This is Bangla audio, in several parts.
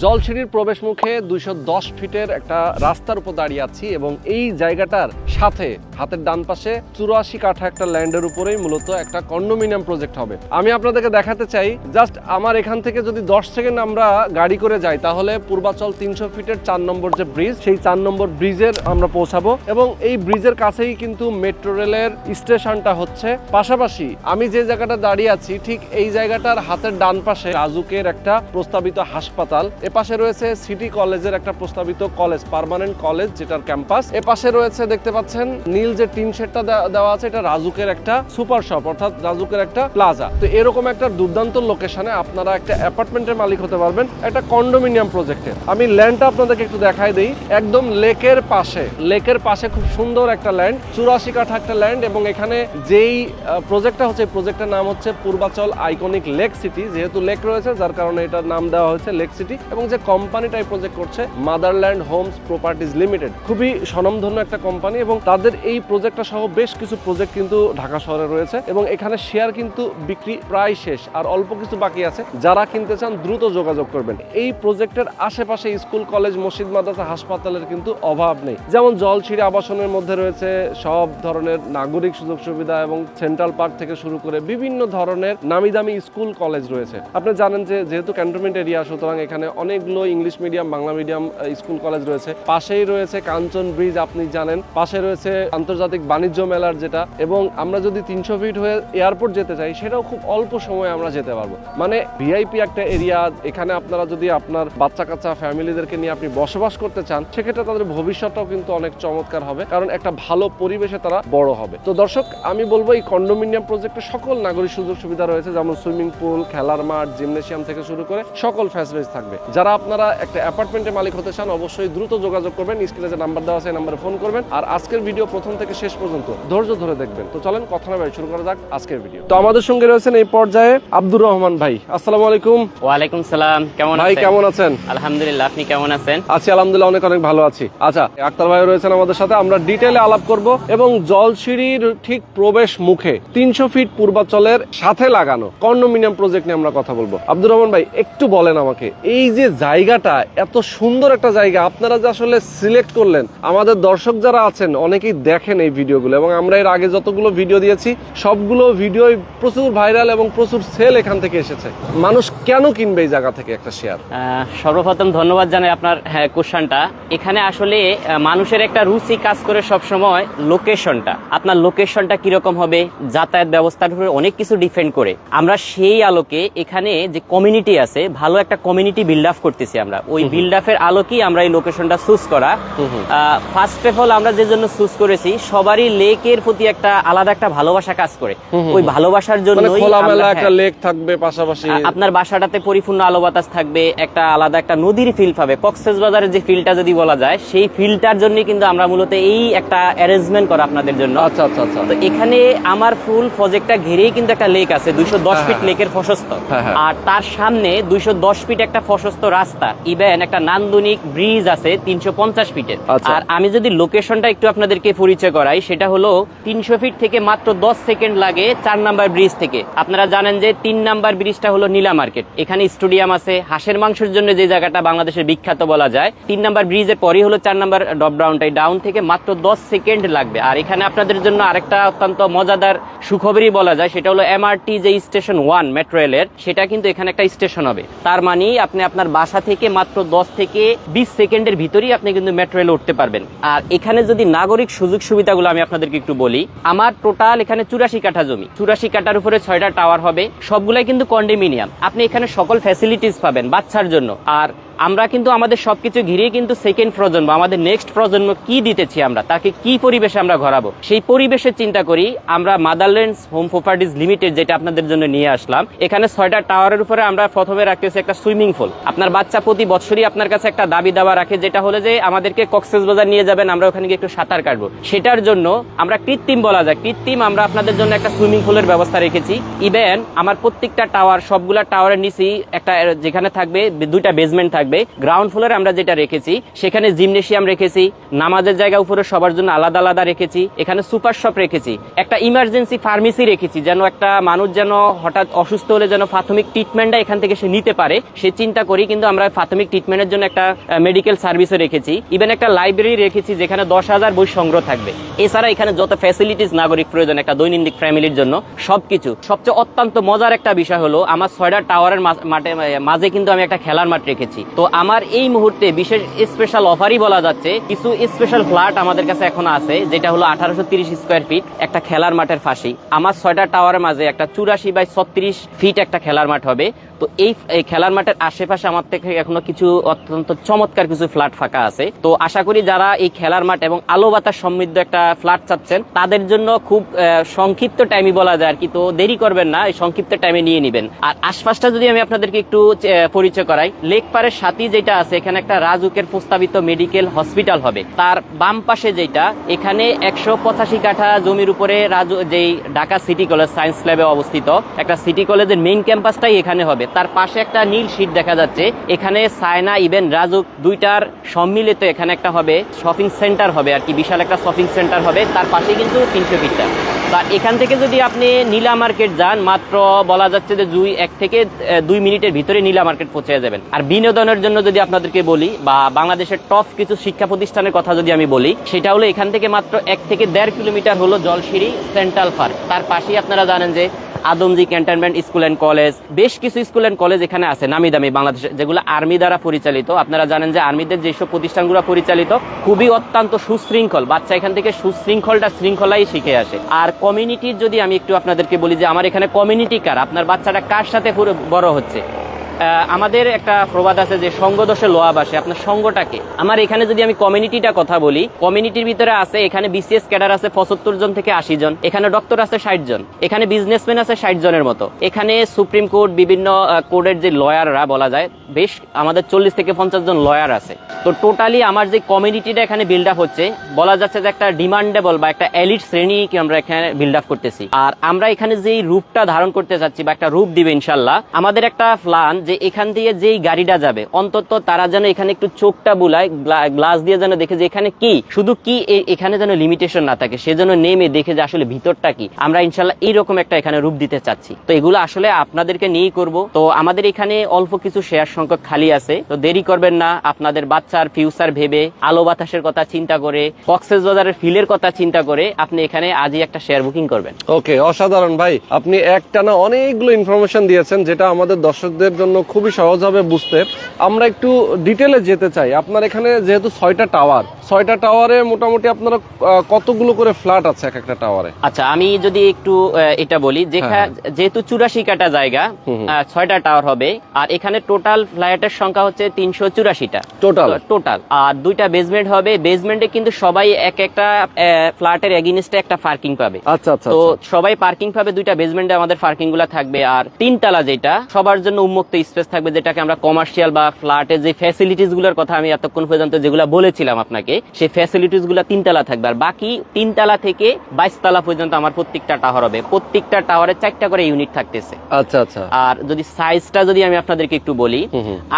জলসিঁড়ির প্রবেশ মুখে 210 ফিটের একটা রাস্তার উপর দাঁড়িয়ে আছি এবং এই জায়গাটার সাথে হাতের ডান পাশে 84 কাঠা একটা ল্যান্ডের উপরেই মূলত একটা কন্ডোমিনিয়াম প্রজেক্ট হবে। আমি আপনাদেরকে দেখাতে চাই, জাস্ট আমার এখান থেকে যদি 10 সেকেন্ড আমরা গাড়ি করে যাই তাহলে পূর্বাচল 300 ফিটের 4 নম্বর যে ব্রিজ, সেই 4 নম্বর ব্রিজের আমরা পৌঁছাবো এবং এই ব্রিজের কাছেই কিন্তু মেট্রো রেলের স্টেশনটা হচ্ছে। পাশাপাশি আমি যে জায়গাটা দাঁড়িয়ে আছি ঠিক এই জায়গাটার হাতের ডান পাশে রাজুকের একটা প্রস্তাবিত হাসপাতাল, এপাশে রয়েছে সিটি কলেজের একটা প্রস্তাবিত কলেজ, পার্মানেন্ট কলেজ যেটার ক্যাম্পাস। এপাশে রয়েছে দেখতে পাচ্ছেন নীল যে টিন শেডটা দেওয়া আছে, এটা রাজুকের একটা সুপার শপ অর্থাৎ রাজুকের একটা প্লাজা। তো এরকম একটা দুর্দান্ত লোকেশনে আপনারা একটা অ্যাপার্টমেন্টের মালিক হতে পারবেন একটা কন্ডোমিনিয়াম প্রজেক্টে। আমি ল্যান্ডটা আপনাদেরকে একটু দেখাই দিই। একদম লেকের পাশে খুব সুন্দর একটা ল্যান্ড, 84 কাঠা একটা ল্যান্ড এবং এখানে যেই প্রজেক্টটা হচ্ছে, প্রজেক্টের নাম হচ্ছে পূর্বাচল আইকনিক লেক সিটি। যেহেতু লেক রয়েছে যার কারণে এটার নাম দেওয়া হয়েছে লেক সিটি এবং যে কোম্পানিটা এই প্রজেক্ট করছে মাদারল্যান্ড হোমস প্রপার্টিজ লিমিটেড, খুবই স্বনামধন্য একটা কোম্পানি এবং তাদের এই প্রজেক্টটা সহ বেশ কিছু প্রজেক্ট কিন্তু ঢাকা শহরে রয়েছে এবং এখানে শেয়ার কিন্তু বিক্রি প্রায় শেষ, আর অল্প কিছু বাকি আছে। যারা কিনতে চান দ্রুত যোগাযোগ করবেন। এই প্রজেক্টের আশেপাশে স্কুল কলেজ মসজিদ মাদ্রাসা হাসপাতালের কিন্তু অভাব নেই। যেমন জলসিঁড়ি আবাসনের মধ্যে রয়েছে সব ধরনের নাগরিক সুযোগ সুবিধা এবং সেন্ট্রাল পার্ক থেকে শুরু করে বিভিন্ন ধরনের নামি দামি স্কুল কলেজ রয়েছে। আপনি জানেন যে যেহেতু ক্যান্টনমেন্ট এরিয়া, সুতরাং এখানে অনেকগুলো English medium Bangla medium school college রয়েছে। পাশেই রয়েছে কাঞ্চন ব্রিজ, আপনি জানেন, পাশে রয়েছে আন্তর্জাতিক বাণিজ্য মেলার যেটা, এবং আমরা যদি 300 ফিট হয়ে এয়ারপোর্ট যেতে চাই সেটাও খুব অল্প সময়ে আমরা যেতে পারবো। মানে ভিআইপি একটা এরিয়া। এখানে আপনারা যদি আপনার বাচ্চা কাচ্চা ফ্যামিলিদেরকে নিয়ে আপনি বসবাস করতে চান সেক্ষেত্রে তাদের ভবিষ্যৎটাও কিন্তু অনেক চমৎকার হবে, কারণ একটা ভালো পরিবেশে তারা বড় হবে। তো দর্শক, আমি বলবো এই কন্ডোমিনিয়াম প্রজেক্টে সকল নাগরিক সুযোগ সুবিধা রয়েছে, যেমন সুইমিং পুল, খেলার মাঠ, জিমনেশিয়াম থেকে শুরু করে সকল ফ্যাসিলিটিস থাকবে। যারা আপনারা একটা অ্যাপার্টমেন্টের মালিক হতে চান অবশ্যই দ্রুত যোগাযোগ করবেন। স্ক্রিনে যে নাম্বার দেওয়া আছে এই নাম্বারে ফোন করবেন আর আজকের ভিডিও প্রথম থেকে শেষ পর্যন্ত ধৈর্য ধরে দেখবেন। তো চলেন কথা না শুরু করা যাক আজকের ভিডিও। তো আমাদের সঙ্গে রয়েছেন এই পর্যায়ে আব্দুর রহমান ভাই। আসসালামু আলাইকুম। ওয়ালাইকুম সালাম। কেমন ভাই? কেমন আছেন? আলহামদুলিল্লাহ, আপনি কেমন আছেন? আছি আলহামদুলিল্লাহ, অনেক অনেক ভালো আছি। আচ্ছা, আক্তার ভাই রয়েছেন আমাদের সাথে, আমরা ডিটেইলে আলাপ করব এবং জলসিঁড়ির ঠিক প্রবেশ মুখে 300 ফিট পূর্বাচলের সাথে লাগানো কন্ডোমিনিয়াম প্রজেক্ট নিয়ে আমরা কথা বলবো। আব্দুর রহমান ভাই, একটু বলেন আমাকে, এই যে জায়গাটা, এত সুন্দর একটা জায়গা আপনারা যে আসলে সিলেক্ট করলেন, আমাদের দর্শক যারা আছেন অনেকেই দেখেন এই ভিডিওগুলো এবং আমরা এর আগে যতগুলো ভিডিও দিয়েছি সবগুলো ভিডিও প্রচুর ভাইরাল এবং প্রচুর সেল এখান থেকে এসেছে। মানুষ কেন কিনবে এই জায়গা থেকে একটা শেয়ার? সর্বপ্রথম ধন্যবাদ জানাই আপনার কোশ্চেনটা। এখানে আসলে মানুষের একটা রুচি কাজ করে সব সময় লোকেশনটা, আপনার লোকেশনটা কিরকম হবে, যাতায়াত ব্যবস্থার উপরে অনেক কিছু ডিপেন্ড করে। আমরা সেই আলোকে এখানে যে কমিউনিটি আছে, ভালো একটা কমিউনিটি বিল্ড আপ করতেছি আমরা। ওই বিল্ড আপের আলোকেই আমরা এই লোকেশনটা চুজ করা। ফার্স্ট অফ অল আমরা যে জন্য চুজ করেছি, সবারই লেকের প্রতি একটা আলাদা একটা ভালোবাসা কাজ করে। ওই ভালোবাসার জন্য একটা লেক থাকবে, পাশাপাশি আপনার বাসাটাতে পরিপূর্ণ আলো বাতাস থাকবে, একটা আলাদা একটা নদীর ফিল পাবে। কক্সবাজারের যে ফিলটা যদি বলা যায়, সেই ফিলটার জন্য কিন্তু আমরা মূলত এই একটা অ্যারেঞ্জমেন্ট করা আপনাদের জন্য। আচ্ছা আচ্ছা আচ্ছা। তো এখানে আমার ফুল প্রজেক্টটা ঘিরেই কিন্তু একটা লেক আছে, 210 ফিট লেকের প্রশস্ত, আর তার সামনে 210 ফিট একটা প্রশস্ত রাস্তা, ইভেন একটা নান্দনিক ব্রিজ আছে 350 ফিটের। আর আমি যদি লোকেশনটা একটু আপনাদেরকে পরিচয় করাই, সেটা হলো 300 ফিট থেকে মাত্র 10 সেকেন্ড লাগে 4 নাম্বার ব্রিজ থেকে। আপনারা জানেন যে 3 নাম্বার ব্রিজটা হলো নীলা মার্কেট, এখানে স্টেডিয়াম আছে, হাঁসের মাংসের জন্য যে জায়গাটা বাংলাদেশের বিখ্যাত বলা যায়। 3 নাম্বার ব্রিজের পরই হলো 4 নাম্বার ডপ ডাউনটাই, ডাউন থেকে মাত্র 10 সেকেন্ড লাগবে। আর এখানে আপনাদের জন্য আরেকটা অত্যন্ত মজাদার সুখবরই বলা যায়, সেটা হলো এমআরটি যে স্টেশন 1 মেট্রো রেলের, সেটা কিন্তু এখানে একটা স্টেশন হবে। তার মানে আপনি আপনার বাসা থেকে মাত্র 10 থেকে 20 সেকেন্ডের ভিতরেই আপনি কিন্তু মেট্রো রেলে উঠতে পারবেন। আর এখানে যদি নাগরিক সুযোগ সুবিধাগুলো আমি আপনাদেরকে একটু বলি, আমার টোটাল এখানে 84 কাঠা জমি, 84 কাঠার উপরে 6টা টাওয়ার হবে, সবগুলাই কিন্তু কন্ডোমিনিয়াম। আপনি এখানে সকল ফ্যাসিলিটিস পাবেন বাচ্চার জন্য। আর আমরা কিন্তু আমাদের সবকিছু ঘিরে কিন্তু সেকেন্ড প্রজন্ম, আমাদের নেক্সট প্রজন্ম কি দিতেছি আমরা, তাকে কি পরিবেশে আমরা ঘরাবো, সেই পরিবেশের চিন্তা করি আমরা মাদারল্যান্ড হোম প্রপার্টিজ লিমিটেড যেটা আপনাদের জন্য নিয়ে আসলাম। এখানে 6টা টাওয়ারের উপরে আমরা প্রথমে রাখতেছি একটা সুইমিং পুল। আপনার বাচ্চা প্রতি বছরই আপনার কাছে একটা দাবি দাওয়া রাখে, যেটা হলো যে আমাদেরকে কক্সবাজার নিয়ে যাবেন, আমরা ওখানে গিয়ে একটু সাঁতার কাটবো। সেটার জন্য আমরা কৃত্রিম বলা যায়, কৃত্রিম আমরা আপনাদের জন্য একটা সুইমিং পুলের ব্যবস্থা রেখেছি। ইভেন আমার প্রত্যেকটা টাওয়ার, সবগুলা টাওয়ারের নিচেই একটা যেখানে থাকবে 2টা বেসমেন্ট থাকবে, থাকবে। গ্রাউন্ড ফ্লোরে আমরা যেটা রেখেছি সেখানে জিমনেশিয়াম রেখেছি, নামাজের জায়গা উপরে সবার জন্য আলাদা আলাদা রেখেছি, এখানে সুপার শপ রেখেছি, একটা ইমার্জেন্সি ফার্মেসি রেখেছি, যেন একটা মানুষ যেন হঠাৎ অসুস্থ হলে যেন প্রাথমিক ট্রিটমেন্টটা এখান থেকে সে নিতে পারে সে চিন্তা করি কিন্তু আমরা প্রাথমিক ট্রিটমেন্টের জন্য একটা মেডিকেল সার্ভিসও রেখেছি। ইভেন একটা লাইব্রেরি রেখেছি যেখানে 10,000 বই সংগ্রহ থাকবে। এছাড়া এখানে যত ফ্যাসিলিটিস নাগরিক প্রয়োজন একটা দৈনন্দিন ফ্যামিলির জন্য সবকিছু। সবচেয়ে অত্যন্ত মজার একটা বিষয় হলো আমার 6টা টাওয়ারের মাঝে কিন্তু আমি একটা খেলার মাঠ রেখেছি। তো আমার এই মুহূর্তে বিশেষ স্পেশাল অফারই বলা যাচ্ছে, কিছু স্পেশাল ফ্ল্যাট আমাদের কাছে এখন আছে যেটা হলো 1830 স্কোয়ার ফিট একটা খেলার মাঠের ফাঁসি। আমার 6টা টাওয়ারের মাঝে একটা 84 বাই 36 ফিট একটা খেলার মাঠ হবে। তো এই খেলার মাঠের আশেপাশে আমার থেকে এখনো কিছু অত্যন্ত চমৎকার কিছু ফ্ল্যাট ফাঁকা আছে। তো আশা করি যারা এই খেলার মাঠ এবং আলো বাতাস সমৃদ্ধ একটা ফ্ল্যাট চাচ্ছেন তাদের জন্য খুব সংক্ষিপ্ত টাইমই বলা যায় আর কি। তো দেরি করবেন না, এই সংক্ষিপ্ত টাইমে নিয়ে নেবেন। আর আশপাশটা যদি আমি আপনাদেরকে একটু পরিচয় করাই, লেক পারের সাথেই যেটা আছে এখানে একটা রাজুকের প্রস্তাবিত মেডিকেল হসপিটাল হবে। তার বাম পাশে যেটা এখানে 185 কাঠা জমির উপরে রাজু যেই ঢাকা সিটি কলেজ সায়েন্স ল্যাবে অবস্থিত একটা সিটি কলেজের মেইন ক্যাম্পাসটাই এখানে হবে। তার পাশে একটা নীল শীট দেখা যাচ্ছে, এখানে সায়না ইভেন রাজুক দুইটার সম্মিলিত এখানে একটা হবে শপিং সেন্টার হবে আর কি, বিশাল একটা শপিং সেন্টার হবে। তার পাশে কিন্তু 300 ফিটটা। তা এখান থেকে যদি আপনি নীলা মার্কেট যান মাত্র বলা যাচ্ছে যে 1 থেকে 2 মিনিটের ভিতরে নীলা মার্কেট পৌঁছে যাবেন। আর বিনোদনের জন্য যদি আপনাদেরকে বলি বা বাংলাদেশের টপ কিছু শিক্ষা প্রতিষ্ঠানের কথা যদি আমি বলি, সেটা হলো এখান থেকে মাত্র 1 থেকে 1.5 কিলোমিটার হলো জলশিরি সেন্ট্রাল পার্ক। তার পাশেই আপনারা জানেন যে Adamjee cantonment school and college, বেশ কিছু স্কুল অ্যান্ড কলেজ এখানে আছে নামি দামি বাংলাদেশে, যেগুলো আর্মি দ্বারা পরিচালিত। আপনারা জানেন যে আর্মিদের যেসব প্রতিষ্ঠানগুলো পরিচালিত খুবই অত্যন্ত সুশৃঙ্খল, বাচ্চা এখান থেকে শৃঙ্খলাই শিখে আসে। আর কমিউনিটির যদি আমি একটু আপনাদেরকে বলি যে আমার এখানে কমিউনিটি কার, আপনার বাচ্চাটা কার সাথে বড় হচ্ছে। আমাদের একটা প্রবাদ আছে যে সঙ্গ দোষে লোয়া বাসে, আপনার সঙ্গটাকে। আমার এখানে যদি আমি কমিউনিটিটা কথা বলি, কমিউনিটির ভিতরে আছে এখানে বিসিএস ক্যাডার আছে 75 জন থেকে 80 জন, এখানে ডক্টর আছে 60 জন, এখানে বিজনেসম্যান আছে 60 জনের মতো, এখানে সুপ্রিম কোর্ট বিভিন্ন কোর্টের যে লয়াররা বলা যায় বেশ আমাদের 40 থেকে 50 জন লয়ার আছে। তো টোটালি আমার যে কমিউনিটিটা এখানে বিল্ড আপ হচ্ছে বলা যাচ্ছে যে একটা ডিমান্ডেবল বা একটা এলিট শ্রেণীকে আমরা এখানে বিল্ড আপ করতেছি। আর আমরা এখানে যেই রূপটা ধারণ করতে চাচ্ছি বা একটা রূপ দিবে ইনশাল্লাহ, আমাদের একটা প্ল্যান যে এখান দিয়ে যেই গাড়িটা যাবে অন্তত তারা যেন এখানে একটু চোখটা বুলায়, গ্লাস দিয়ে যেন দেখে যে এখানে কি, শুধু কি এখানে যেন লিমিটেশন না থাকে, সে যেন নেমে দেখে যে আসলে ভিতরটা কি। আমরা ইনশাল্লাহ এইরকম একটা এখানে রূপ দিতে চাচ্ছি। তো এগুলো আসলে আপনাদেরকে নিয়েই করব। তো আমাদের এখানে অল্প কিছু শেয়ার সংখ্যক খালি আছে, তো দেরি করবেন না। আপনাদের বাচ্চার ফিউচার ভেবে, আলো বাতাসের কথা চিন্তা করে, কক্সবাজারের ফিলের কথা চিন্তা করে আপনি এখানে আজই একটা শেয়ার বুকিং করবেন। ওকে, অসাধারণ ভাই, আপনি একটানা অনেকগুলো ইনফরমেশন দিয়েছেন যেটা আমাদের দর্শকদের জন্য খুবই সহজ হবে বুঝতে। আমরা একটু ডিটেলে যেতে চাই। আপনার এখানে যেহেতু 6টা টাওয়ারে মোটামুটি আপনারা কতগুলো করে ফ্ল্যাট আছে এক একটা টাওয়ারে? আচ্ছা, আমি যদি একটু এটা বলি, যেহেতু 84 কাটা জায়গা 6টা টাওয়ার হবে, আর এখানে টোটাল ফ্ল্যাটের সংখ্যা হচ্ছে 384টা টোটাল। আর 2টা বেসমেন্ট হবে। বেসমেন্টে কিন্তু সবাই এক একটা ফ্ল্যাটের এগেইনস্টে একটা পার্কিং পাবে। আচ্ছা, তো সবাই পার্কিং পাবে, 2টা বেসমেন্টে আমাদের পার্কিং গুলা থাকবে। আর 3 তলা যেটা সবার জন্য উন্মুক্ত স্পেস থাকবে, যেটাকে আমরা কমার্শিয়াল বা ফ্ল্যাটের যে ফ্যাসিলিটিস গুলোর কথা আমি এতক্ষণ পর্যন্ত যেগুলো বলেছিলাম আপনাকে, সেই ফ্যাসিলিটিস গুলো 3 তলা থাকবে। আর বাকি 3 তলা থেকে 22 তলা পর্যন্ত আমার প্রত্যেকটা টাওয়ার হবে। প্রত্যেকটা টাওয়ারে 4টা করে ইউনিট থাকতেছে। আচ্ছা আচ্ছা। আর যদি সাইজটা যদি আমি আপনাদেরকে একটু বলি,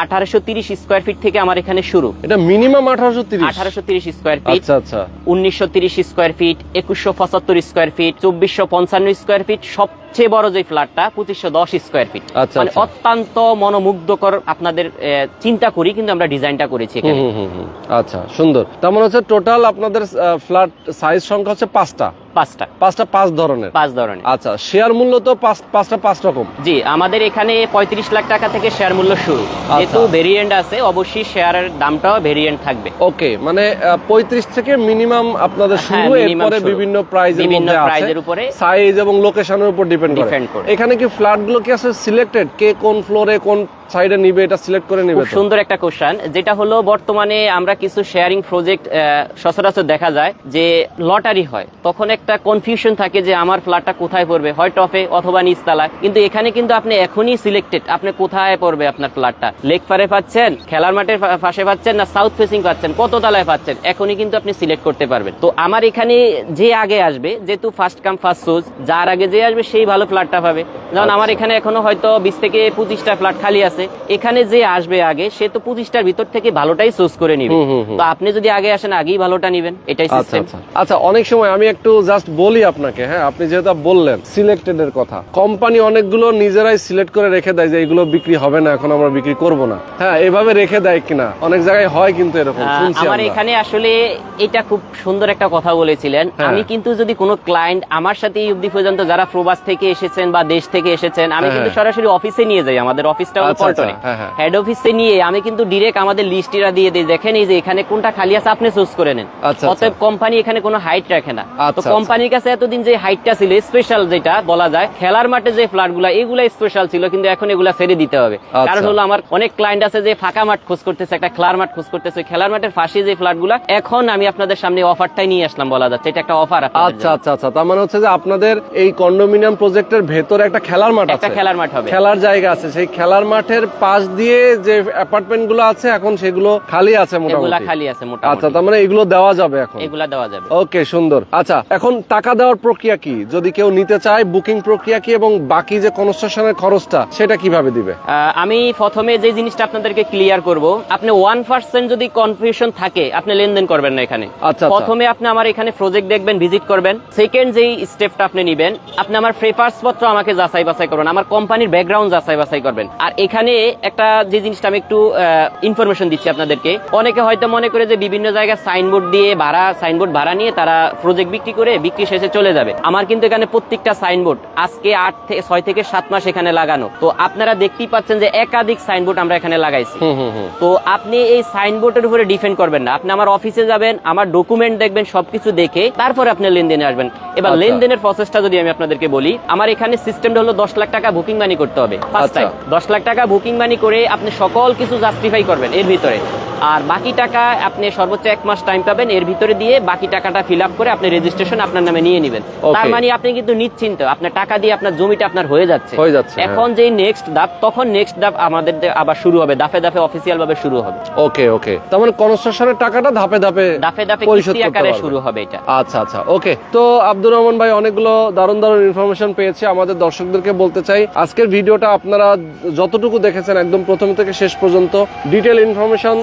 1830 স্কোয়ার ফিট থেকে আমার এখানে শুরু। এটা মিনিমাম 1830 স্কোয়ার ফিট। আচ্ছা আচ্ছা। 1930 square feet, 2175 square feet, 2455 square feet, সবচেয়ে বড় যে ফ্ল্যাটটা 2510 স্কোয়ার ফিট। মানে অত্যন্ত মনোমুগ্ধকর আপনাদের চিন্তা করি কিন্তু আমরা ডিজাইনটা করেছি এখানে। আচ্ছা, সুন্দর। তার মানে হচ্ছে টোটাল আপনাদের ফ্ল্যাট সাইজ সংখ্যা হচ্ছে 5টা। 5 ধরনের। আচ্ছা, শেয়ার মূল্য তো 5 রকম। জি, আমাদের এখানে 35 লাখ টাকা থেকে শেয়ার মূল্য শুরু। যেহেতু ভেরিয়েন্ট আছে অবশ্যই শেয়ারের দামটাও ভেরিয়েন্ট থাকবে। ওকে, মানে 35 থেকে মিনিমাম আপনাদের শুরু, এরপরে বিভিন্ন প্রাইজের উপরে সাইজ এবং লোকেশনের উপর ডিপেন্ড করে। এখানে কি ফ্ল্যাটগুলো কি আছে সিলেক্টেড, কে কোন ফ্লোরে কোন সাইডে নিবে এটা সিলেক্ট করে নেবে? খুব সুন্দর একটা কোশ্চেন। যেটা হলো বর্তমানে আমরা কিছু শেয়ারিং প্রজেক্ট সচরাচর দেখা যায় যে লটারি হয়, তখন একটা কনফিউশন থাকে যে আমার ফ্ল্যাটটা কোথায় পড়বে, হয় টপে অথবা নিচতলায়। কিন্তু এখানে কিন্তু আপনি এখনই সিলেক্টেড, আপনি কোথায় পড়বে আপনার ফ্ল্যাটটা, লেক পারে পাচ্ছেন, খেলার মাঠের পাশে পাচ্ছেন, না সাউথ ফেসিং পাচ্ছেন, কত তলায় পাচ্ছেন, এখনই কিন্তু আপনি সিলেক্ট করতে পারবেন। তো আমার এখানে যে আগে আসবে, যেহেতু ফার্স্ট কাম ফার্স্ট চুজ, যার আগে যে আসবে সেই ভালো ফ্ল্যাটটা পাবে। যেমন আমার এখানে এখনো হয়তো 20 থেকে 25টা ফ্ল্যাট খালি আছে, আছে, এখানে যে আসবে আগে সে তো 25টার ভিতর থেকে ভালোটাই চুজ করে নিবে। তো আপনি যদি আগে আসেন আগেই ভালোটা নিবেন, এটাই সিস্টেম। আচ্ছা, অনেক সময় আমি একটু জাস্ট বলি আপনাকে, হ্যাঁ, আপনি যেটা বললেন সিলেক্টেড এর কথা, কোম্পানি অনেকগুলো নিজেরাই সিলেক্ট করে রেখে দেয় যে এগুলো বিক্রি হবে না, এখন আমরা বিক্রি করব না, হ্যাঁ, এভাবে রেখে দেয় কিনা অনেক জায়গায় হয়, কিন্তু এরকম শুনছি আমার আমরা। এখানে আসলে এটা খুব সুন্দর একটা কথা বলেছিলেন। আমি কিন্তু যদি কোনো ক্লায়েন্ট আমার সাথে এই অবধি পর্যন্ত যারা প্রবাস থেকে এসেছেন বা দেশ থেকে এসেছেন, আমি কিন্তু সরাসরি অফিসে নিয়ে যাই। আমাদের অফিসটা হলো পল্টনে, হেড অফিসে নিয়ে আমি কিন্তু ডিরেক্ট আমাদের লিস্টটা দিয়ে দিই, দেখেন এই যে এখানে কোনটা খালি আছে আপনি চুজ করে নেন। অতএব কোম্পানি এখানে কোনো হাইট রাখে না। তো কোম্পানির কাছে এতদিন যে হাইটটা ছিল স্পেশাল, যেটা বলা যায় খেলার মাঠে যে ফ্ল্যাটগুলো এগুলা স্পেশাল ছিল, কিন্তু এখন এগুলা ছেড়ে দিতে হবে। কারণ হলো আমার অনেক ক্লায়েন্ট আছে যে ফাঁকা মাঠ খোঁজ করতেছে, একটা খেলার মাঠ খোঁজ করতেছে, খেলার মাঠের পাশে যে ফ্ল্যাটগুলো, এখন আমি আপনাদের সামনে অফারটাই নিয়ে আসলাম, বলা যাচ্ছে এটা একটা অফার। আচ্ছা, তার মানে হচ্ছে যে আপনাদের এই কন্ডোমিনিয়াম প্রজেক্টের ভেতরে একটা খেলার মাঠ আছে, একটা খেলার মাঠ হবে, খেলার জায়গা আছে, সেই খেলার মাঠের পাশ দিয়ে যে অ্যাপার্টমেন্ট গুলো আছে এখন সেগুলো খালি আছে মোটামুটি। খালি আছে মোটামুটি। আচ্ছা, তার মানে এগুলো দেওয়া যাবে এখন, এগুলা দেওয়া যাবে। ওকে, সুন্দর। আচ্ছা, এখন টাকা দেওয়ার প্রক্রিয়া কি, যদি কেউ নিতে চায় বুকিং প্রক্রিয়া কি, এবং বাকি যে কনস্ট্রাকশনের খরচটা সেটা কিভাবে দিবে? আমি প্রথমে যে জিনিসটা আপনাদেরকে ক্লিয়ার করব, আপনি 1% যদি কনফিউশন থাকে আপনি লেনদেন করবেন না এখানে। আচ্ছা, প্রথমে আপনি আমার এখানে প্রজেক্ট দেখবেন, ভিজিট করবেন। সেকেন্ড যেই স্টেপটা আপনি নেবেন, আপনি আমার পেপারস পত্র আমাকে যাচাই বাছাই করবেন, আমার কোম্পানির ব্যাকগ্রাউন্ড যাচাই বাছাই করবেন। আর এখানে একটা যে জিনিসটা আমি একটু ইনফরমেশন দিচ্ছি আপনাদেরকে, অনেকে হয়তো মনে করে যে বিভিন্ন জায়গায় সাইনবোর্ড দিয়ে সাইনবোর্ড ভাড়া নিয়ে তারা প্রজেক্ট বিক্রি করে বিক্রি শেষে চলে যাবে। আমার কিন্তু এখানে প্রত্যেকটা সাইনবোর্ড আজকে 6 থেকে 7 মাস এখানে লাগানো। তো আপনারা দেখতেই পাচ্ছেন যে একাধিক সাইনবোর্ড আমরা এখানে লাগাইছি। তো আপনি এই সাইনবোর্ডের উপরে ডিপেন্ড করবেন না, আপনি আমার অফিসে যাবেন, আমার ডকুমেন্ট দেখবেন, সবকিছু দেখে তারপরে আপনি লেনদেনে আসবেন। এবার লেনদেনের প্রসেসটা যদি আমি আপনাদেরকে বলি, আমার এখানে সিস্টেমটা হলো 10 লাখ টাকা বুকিং মানি করতে হবে ফার্স্ট টাইম। 10 লাখ টাকা বুকিং মানি করে আপনি সকল কিছু জাস্টিফাই করবেন এর ভিতরে, আর বাকি টাকা আপনি সর্বোচ্চ 1 মাস টাইম পাবেন, এর ভিতরে দিয়ে বাকি টাকাটা ফিল আপ করে আপনি রেজিস্ট্রেশন আপনার নামে নিয়ে নেবেন। তার মানে আপনি কিন্তু নিশ্চিন্ত, আপনার টাকা দিয়ে আপনার জমিটা আপনার হয়ে যাচ্ছে। এখন যে নেক্সট ধাপ, তখন নেক্সট ধাপ আমাদের আবার শুরু হবে, ধাপে ধাপে অফিসিয়াল ভাবে শুরু হবে। ওকে, তার মানে কনস্ট্রাকশনের টাকাটা ধাপে ধাপে কিস্তি আকারে শুরু হবে এটা। আচ্ছা, ওকে। তো আব্দুর রহমান ভাই, অনেকগুলো দারুণ ইনফরমেশন পেয়েছি। আমাদের দর্শকদেরকে বলতে চাই, আজকের ভিডিওটা আপনারা যতটুকু দেখেছেন একদম প্রথম থেকে শেষ পর্যন্ত ডিটেল ইনফরমেশন,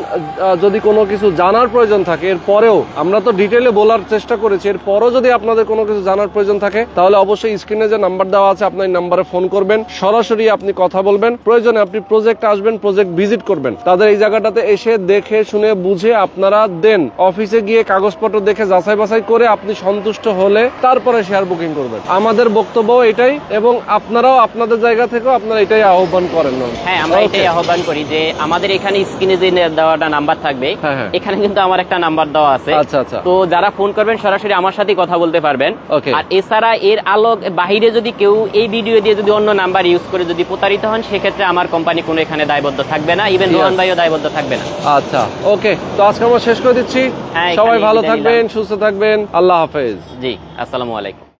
যদি কোনো কিছু জানার প্রয়োজন থাকে, এরপরেও আমরা তো ডিটেলে বলার চেষ্টা করেছি, এরপরও যদি আপনাদের কোনো কিছু জানার প্রয়োজন থাকে তাহলে অবশ্যই স্ক্রিনে যে নাম্বার দেওয়া আছে আপনার নাম্বারে ফোন করবেন, সরাসরি আপনি কথা বলবেন, প্রয়োজনে আপনি প্রজেক্ট আসবেন, প্রজেক্ট ভিজিট করবেন, তাদের এই জায়গাটাতে এসে দেখে শুনে বুঝে আপনারা দেন অফিসে গিয়ে কাগজপত্র দেখে যাচাই বাছাই করে আপনি সন্তুষ্ট হলে তারপরে শেয়ার বুকিং করবেন। আমাদের বক্তব্য এটাই, এবং আপনারাও আপনাদের জায়গা থেকেও আপনারা এটাই আহ্বান করেন। হ্যাঁ, আমরা এটাই আহ্বান করি যে আমাদের এখানে স্ক্রিনে যে দেওয়াটা নাম্বার থাকবে, এখানে কিন্তু আমার একটা নাম্বার দেওয়া আছে। তো যারা ফোন করবেন সরাসরি আমার সাথে কথা বলতে পারবেন। আর এছাড়া এর বাহিরে যদি কেউ এই ভিডিও দিয়ে যদি অন্য নাম্বার ইউজ করে যদি প্রতারিত হন, সেক্ষেত্রে আমার কোম্পানি কোনো এখানে দায়বদ্ধ থাকবে না, ইভেন রোহান ভাইও দায়বদ্ধ থাকবে না। আচ্ছা, ওকে। তো আজকে আমরা শেষ করে দিচ্ছি। সবাই ভালো থাকবেন, সুস্থ থাকবেন, আল্লাহ হাফেজ। জি, আসসালামু আলাইকুম।